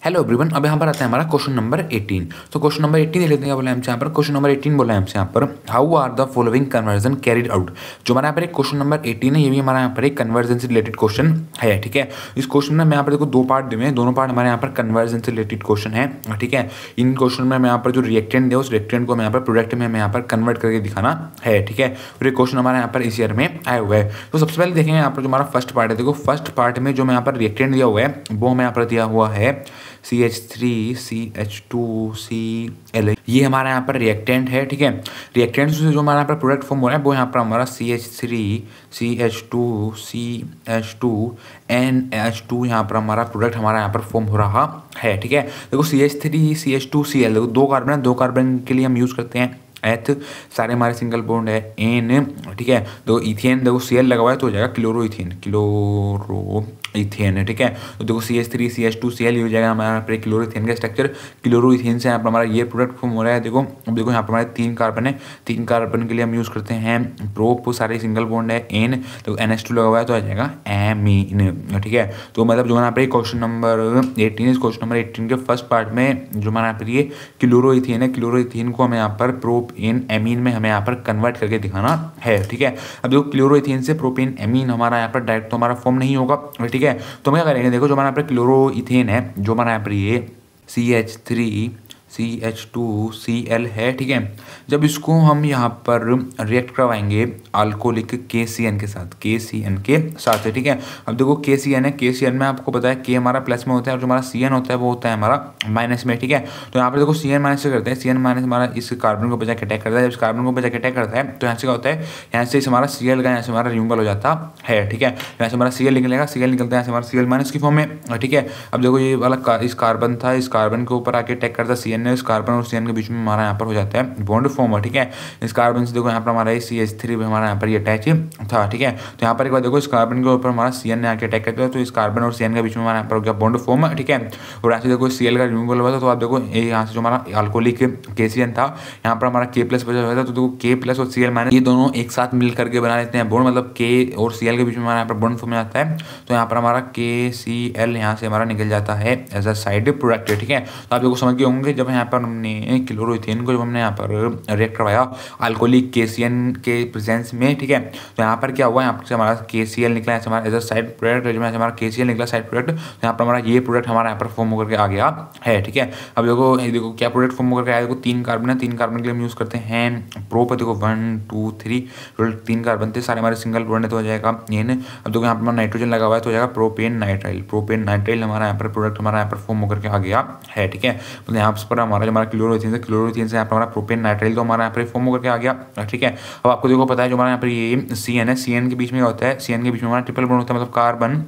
Hello everyone, अब यहाँ पर आता है हमारा क्वेश्चन नंबर 18। तो क्वेश्चन नंबर 18 देख लेते हैं क्या बोला है हमसे यहाँ पर। क्वेश्चन नंबर 18 बोला है हमसे यहाँ पर, how are the following conversion carried out. जो हमारा यहाँ पर एक क्वेश्चन नंबर 18 है, ये भी हमारा यहाँ पर एक कन्वर्जन से रिलेटेड क्वेश्चन है। ठीक है, इस क्वेश्चन में मैं यहाँ पर देखो दो पार्ट दिए हैं, दोनों पार्ट हमारे यहाँ पर कन्वर्जन से रिलेटेड क्वेश्चन है। ठीक है, इन क्वेश्चन में मैं यहाँ पर जो रिएक्टेंट है उस रिएक्टेंट को मैं यहाँ पर प्रोडक्ट में मैं यहाँ पर कन्वर्ट करके दिखाना है। ठीक है, और ये क्वेश्चन हमारे यहाँ पर इस ईयर में आया हुआ है। तो सबसे पहले देखेंगे यहाँ पर जो हमारा फर्स्ट पार्ट है, देखो फर्स्ट पार्ट में जो मैं यहाँ पर रिएक्टेंट दिया हुआ है वो हमें यहाँ पर दिया हुआ है CH3CH2Cl। ये हमारा यहाँ पर रिएक्टेंट है। ठीक है, रिएक्टेंट से जो हमारा यहाँ पर प्रोडक्ट फॉर्म हो रहा है वो यहाँ पर हमारा CH3CH2CH2NH2 यहाँ पर हमारा प्रोडक्ट हमारा यहाँ पर फॉर्म हो रहा है। ठीक है, देखो CH3CH2Cl, देखो दो कार्बन है, दो कार्बन के लिए हम यूज़ करते हैं एथ, सारे हमारे सिंगल बॉन्ड है एन। ठीक है, देखो इथेन, देखो Cl लगा हुआ है तो हो जाएगा क्लोरोइथेन, क्लोरोइथेन है। ठीक है, तो देखो CH3CH2Cl हो जाएगा हमारा पर क्लोरोइथेन का स्ट्रक्चर। क्लोरोइथेन से यहाँ पर हमारा ये प्रोडक्ट फॉर्म हो रहा है। देखो अब देखो यहाँ पर हमारे तीन कार्बन है, तीन कार्बन के लिए हम यूज़ करते हैं प्रोप, सारे सिंगल बॉन्ड है एन, तो NH2 लगा हुआ है तो आ जाएगा एमीन। ठीक है, तो मतलब जो हमारा पर क्वेश्चन नंबर 18, इस क्वेश्चन नंबर 18 के फर्स्ट पार्ट में जो हमारा यहाँ पर ये क्लोरोइथेन है, क्लोरोइथेन को हमें यहाँ पर प्रोपेन एमीन में हमें यहाँ पर कन्वर्ट करके दिखाना है। ठीक है, अब देखो क्लोरोइथेन से प्रोपेन एमीन हमारा यहाँ पर डायरेक्ट तो हमारा फॉर्म नहीं होगा। ठीक है, तो हम क्या करेंगे, देखो जो हमारा यहाँ पर क्लोरोइथेन है, जो हमारा यहाँ पर ये CH3CH2Cl है। ठीक है, जब इसको हम यहाँ पर रिएक्ट करवाएंगे अल्कोहलिक KCN के साथ, KCN के साथ है। ठीक है, अब देखो KCN है, KCN में आपको पता है K हमारा प्लस में होता है और जो हमारा CN होता है वो होता है हमारा माइनस में। ठीक है, तो यहाँ पर देखो CN माइनस से करते हैं, CN माइनस हमारा इस कार्बन को बचा के अटैक करता है। जब इस कार्बन को बचा के अटैक करता है तो यहाँ से क्या होता है, यहाँ से हमारा Cl का यहाँ से हमारा रिमूवल हो जाता है। ठीक है, यहाँ से हमारा Cl निकलेगा, Cl निकलता है यहाँ से हमारा Cl माइनस की फॉर्म में। ठीक है, अब देखो ये वाला इस कार्बन था, इस कार्बन के ऊपर आके अटैक करता CN, इस कार्बन और CN के बीच में हमारा यहाँ पर हो जाता है बॉन्ड फॉर्म। ठीक है, इस कार्बन से देखो यहाँ पर हमारा CH3 भी हमारा यहाँ पर ये अटैच था। ठीक है, तो यहाँ पर एक बार देखो इस कार्बन के ऊपर हमारा CN ने आके अटैक करता है तो इस कार्बन और CN के बीच में हमारा यहाँ पर हो गया बॉन्ड फॉर्म। ठीक है, और यहाँ से देखो Cl का रिमूवल हुआ था, तो आप देखो यहाँ से जो हमारा अल्कोहलिक KCN था यहाँ पर हमारा K प्लस बचा हुआ था, तो देखो K प्लस और Cl माइनस ये दोनों एक साथ मिल करके बना लेते हैं बॉन्ड, मतलब K और Cl के बीच में हमारा यहाँ पर बॉन्ड फॉर्म आता है। तो यहाँ पर हमारा KCl यहाँ से हमारा निकल जाता है एज अ साइड प्रोडक्ट। ठीक है, तो आप देखो समझ गए होंगे जब यहाँ पर हमने क्लोरोइथेन को जब हमने यहाँ पर रिएक्ट करवाया अल्कोहलिक KCN के प्रेजेंस में। ठीक है, तो यहाँ पर क्या हुआ, यहाँ से हमारा KCl निकला है हमारा एज अ साइड प्रोडक्ट, जब हमारा KCl निकला साइड प्रोडक्ट, तो यहाँ पर हमारा ये प्रोडक्ट हमारा यहाँ पर फॉर्म होकर के आ गया है। ठीक है, अब देखो क्या प्रोडक्ट फॉर्म होकर के आया, देखो तीन कार्बन है, तीन कार्बन के लिए हम यूज़ करते हैं प्रोप। देखो 1 2 3 टोटल तीन कार्बन थे, सारे हमारे सिंगल बॉन्ड तो हो जाएगा एन। अब देखो यहाँ पर नाइट्रोजन लगा हुआ है तो हो जाएगा प्रोपेन नाइट्राइल, प्रोपेन नाइट्राइल हमारा यहाँ पर प्रोडक्ट हमारा यहाँ पर फॉर्म होकर के आ गया है। ठीक है, मतलब यहाँ पर हमारा जो हमारा क्लोरोइथेन से यहाँ पर हमारा प्रोपेन नाइट्राइल तो हमारा यहाँ पर फॉर्म होकर के आ गया। ठीक है, अब आपको देखो पता है जो हमारा यहाँ पर ये CN है, CN के बीच में क्या होता है, CN के बीच में हमारा ट्रिपल बॉन्ड होता है, मतलब कार्बन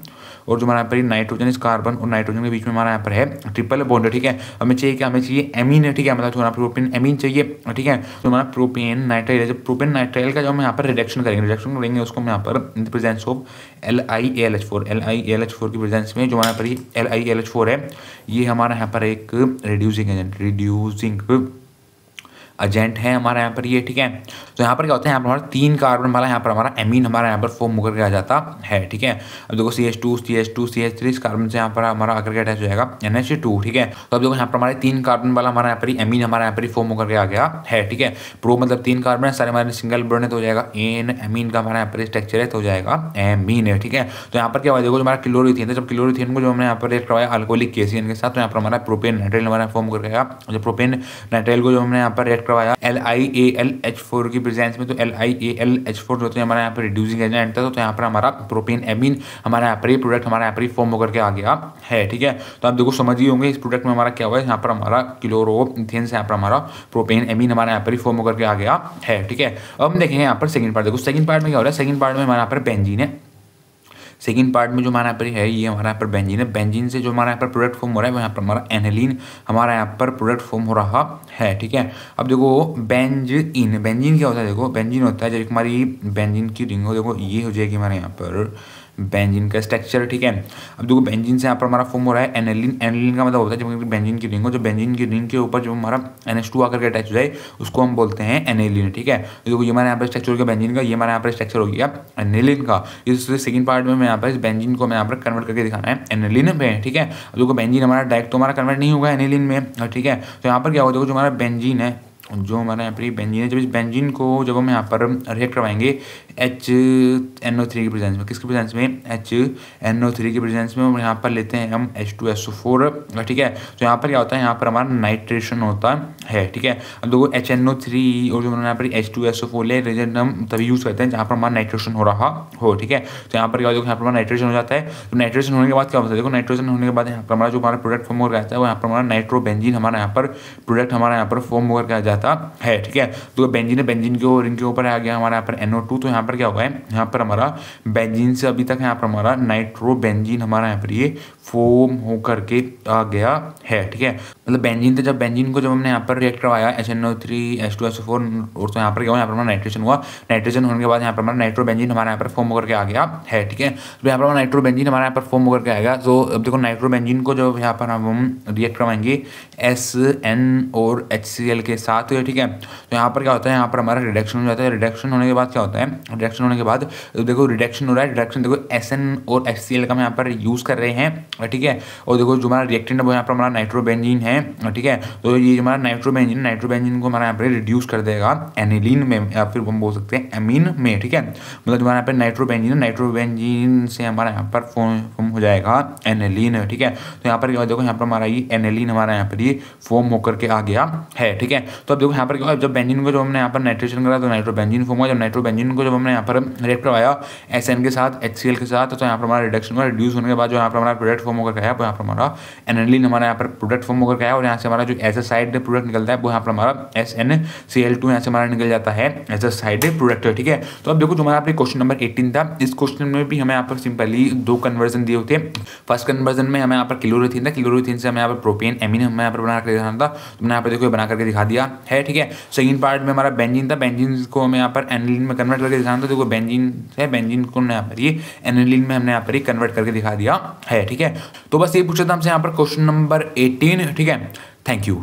और जो हमारा यहाँ पर नाइट्रोजन, इस कार्बन और नाइट्रोजन के बीच में हमारा यहाँ पर है ट्रिपल बॉन्ड। ठीक है, हमें चाहिए क्या, हमें चाहिए एमीन है। ठीक है, मतलब जो हमारा प्रोपेन एमीन चाहिए। ठीक है, तो हमारा प्रोपेन नाइट्राइल है, जब प्रोपेन नाइट्राइल का जो हम यहाँ पर रिडक्शन करेंगे उसको हम यहाँ पर in the presence of LiAlH4 की प्रेजेंस में जो हमारा पर LiAlH4 है, ये हमारा यहाँ पर एक रिड्यूसिंग एजेंट है हमारा यहाँ पर ये। ठीक है, तो यहाँ पर क्या होता है, यहाँ पर हमारा तीन कार्बन वाला यहाँ पर हमारा एमीन हमारा यहाँ पर फॉर्म होकर के आ जाता है। ठीक है, अब देखो CH2CH3 इस कार्बन से यहाँ पर हमारा आकर के अटैच हो जाएगा NH2। ठीक है, तो अब देखो यहाँ पर हमारे तीन कार्बन वाला हमारा यहाँ पर एमीन हमारा यहाँ पर फॉर्म होकर के आ गया है। ठीक है, प्रो मतलब तीन कार्बन है, सारे हमारे सिंगल बॉन्ड है तो हो जाएगा एन, एमीन का हमारा यहाँ पर स्ट्रक्चर है तो हो जाएगा एमीन है। ठीक है, तो यहाँ पर क्या हुआ, देखो जो हमारा क्लोरोइथेन है, जब क्लोरोइथेन को जो हमने यहाँ पर रिएक्ट करवाया अल्कोहलिक KCN के साथ, तो यहाँ पर हमारा प्रोपेन नाइट्राइल हमारा फॉर्म होकर गया। जो प्रोपेन नाइट्राइल को जो हमने यहाँ पर रिएक्ट करवाया LiAlH4 की प्रेजेंस में, तो LiAlH4 जो होता है हमारा यहाँ पर रिड्यूसिंग एजेंट था, तो यहाँ पर हमारा प्रोपेन एमीन हमारा यहाँ पर प्रोडक्ट हमारा यहाँ पर फॉर्म होकर के आ गया है। ठीक है, तो आप देखो समझ ही होंगे इस प्रोडक्ट में हमारा क्या हुआ है, यहाँ पर हमारा क्लोरोइथेन से यहाँ पर हमारा प्रोपेन एमीन हमारा यहाँ पर फॉर्म होकर के आ गया है। ठीक है, अब हम देखेंगे यहाँ पर सेकंड पार्ट। देखो सेकंड पार्ट में क्या हो रहा है, सेकंड पार्ट में हमारा यहाँ पर बेंजीन है। सेकंड पार्ट में जो हमारा यहाँ पर है ये हमारा यहाँ पर बेंजीन है, बेंजीन से जो हमारा यहाँ पर प्रोडक्ट फॉर्म हो रहा है वो यहाँ पर हमारा एनिलीन हमारा यहाँ पर प्रोडक्ट फॉर्म हो रहा है। ठीक है, अब देखो बेंजीन क्या होता है, देखो बेंजीन होता है जब हमारी बेंजीन की रिंग हो, देखो ये हो जाएगी हमारे यहाँ पर बेंजीन का स्ट्रक्चर, ठीक है। अब देखो बेंजीन से यहाँ पर हमारा फॉर्म हो रहा है एनिलीन। एनिलीन का मतलब होता है जब बेंजीन की रिंग हो, जो बेंजीन की रिंग के ऊपर जो हमारा NH2 आकर के अटैच हो जाए उसको हम बोलते हैं एनिलीन, ठीक है। तो देखो ये हमारे यहाँ पर स्ट्रक्चर हो गया बेंजीन का, ये हमारे यहाँ पर स्ट्रक्चर हो गया एनिलीन का। इस सेकंड पार्ट में मैं यहाँ पर इस बेंजीन को मैं यहाँ पर कन्वर्ट करके दिखाना है एनिलीन में, ठीक है। अब देखो बेंजीन हमारा डायरेक्ट तो हमारा कन्वर्ट नहीं होगा एनिलीन में, ठीक है। तो यहाँ पर क्या होगा, देखो जो हमारा बेंजीन है, जो हमारा यहाँ पर ये बेंजीन है, जब इस बेंजीन को जब हम यहाँ पर रिएक्ट करवाएंगे HNO3 की प्रेजेंस में, किसकी प्रेजेंस में, HNO3 की प्रेजेंस में, और यहाँ पर लेते हैं हम H2SO4, ठीक है। तो यहाँ पर क्या होता है, यहाँ पर हमारा नाइट्रेशन होता है, ठीक है। अब देखो HNO3 और जो यहाँ पर H2SO4 ले रिएजेंट हम तभी यूज़ करते हैं जहाँ पर हमारा नाइट्रेशन हो रहा हो, ठीक है। तो यहाँ पर क्या होगा, यहाँ पर हमारा नाइट्रेशन हो जाता है। तो नाइट्रेशन होने के बाद क्या होता है, देखो नाइट्रेशन होने के बाद यहाँ पर हमारा जो हमारा प्रोडक्ट फॉर्म हो जाता है वो यहाँ पर हमारा नाइट्रोबेंजीन हमारा यहाँ पर प्रोडक्ट हमारा यहाँ पर फॉर्म होकर आ जाता है, ठीक है। तो बेंजीन है, बेंजीन के रिंग के ऊपर आ गया हमारा यहाँ पर NO2। तो यहाँ पर क्या होगा, यहाँ पर हमारा बेंजीन से अभी तक यहाँ पर हमारा नाइट्रोबेंजीन हमारा यहाँ पर ये फॉर्म होकर के आ गया है, ठीक है। मतलब बेंजीन थे, जब बेंजीन को जब हमने यहाँ पर रिएक्ट करवाया HNO3 H2SO4 और तो यहाँ पर क्या हुआ, यहाँ पर हमारा नाइट्रेशन हुआ। नाइट्रेशन होने के बाद यहाँ पर हमारा नाइट्रोबेंजीन हमारा यहाँ पर फॉर्म होकर के आ गया है, ठीक है। तो यहाँ पर हमारा नाइट्रोबेंजीन हमारा यहाँ पर फॉर्म होकर के आएगा। तो अब देखो नाइट्रोबेंजीन को जब यहाँ पर हम रिएक्ट करवाएंगे SN और HCl के साथ, ठीक है। तो यहाँ पर क्या होता है, यहाँ पर हमारा रिडक्शन हो जाता है। रिडक्शन होने के बाद क्या होता है, रिडक्शन होने के बाद देखो रिडक्शन हो रहा है, रिडक्शन देखो SN और HCl का हम यहाँ पर यूज़ कर रहे हैं, ठीक है। और देखो जो हमारा रिएक्टेंट है वो यहाँ पर हमारा नाइट्रोबेंजीन है, ठीक है। तो ये हमारा नाइट्रोबेंजीन को हमारा यहाँ पर रिड्यूस कर देगा एनिलीन में, या फिर हम बोल सकते हैं एमीन में, ठीक है। मतलब हमारा यहाँ पर नाइट्रोबेंजीन, नाइट्रोबेंजीन से हमारा यहाँ पर फॉर्म हो जाएगा एनिलीन, ठीक है। तो यहाँ पर क्या देखो, यहाँ पर हमारा ये एनिलीन हमारा यहाँ पर ये फॉर्म होकर के आ गया है, ठीक है। तो अब देखो यहाँ पर क्या, जब बेंजीन को जब हमने यहाँ पर नाइट्रेशन करा तो नाइट्रोबेंजीन फॉर्म हुआ। जब नाइट्रोबेंजीन को जब हमने यहाँ पर रिएक्ट करवाया SN के साथ HCl के साथ, तो यहाँ पर हमारा रिडक्शन हुआ। रिड्यूस होने के बाद जो यहाँ पर हमारा प्रोडक्ट फॉर्म होकर आया, वो यहाँ पर हमारा एनिलीन हमारा यहाँ पर प्रोडक्ट फॉर्म होकर आया। और यहाँ से हमारा जो एज अ साइड प्रोडक्ट निकलता है वो यहाँ पर हमारा SnCl2 यहाँ से हमारा निकल जाता है एज अ साइड प्रोडक्ट, ठीक है। तो अब देखो जो हमारा क्वेश्चन नंबर 18 था, इस क्वेश्चन में भी हमें यहाँ पर सिंपली 2 कन्वर्जन दिए होते हैं। फर्स्ट कन्वर्जन में हमें यहाँ पर क्लोरोथीन था, क्लोरोथीन से हमें यहाँ पर प्रोपेन एमीन हमें यहाँ पर बना कर दिखाना था, तो मैंने यहाँ पर देखो बना करके दिखा दिया है, ठीक है। सेकंड पार्ट में हमारा बेंजीन था, बेंजीन को हमें यहाँ पर एनिलीन में कन्वर्ट करके दिखाना था। देखो बेंजीन है, बेंजीन को यहाँ पर ये एनिलीन में हमने यहाँ पर कन्वर्ट करके दिखा दिया है, ठीक है। तो बस ये पूछा था हमसे यहाँ पर क्वेश्चन नंबर 18, ठीक है। Thank you.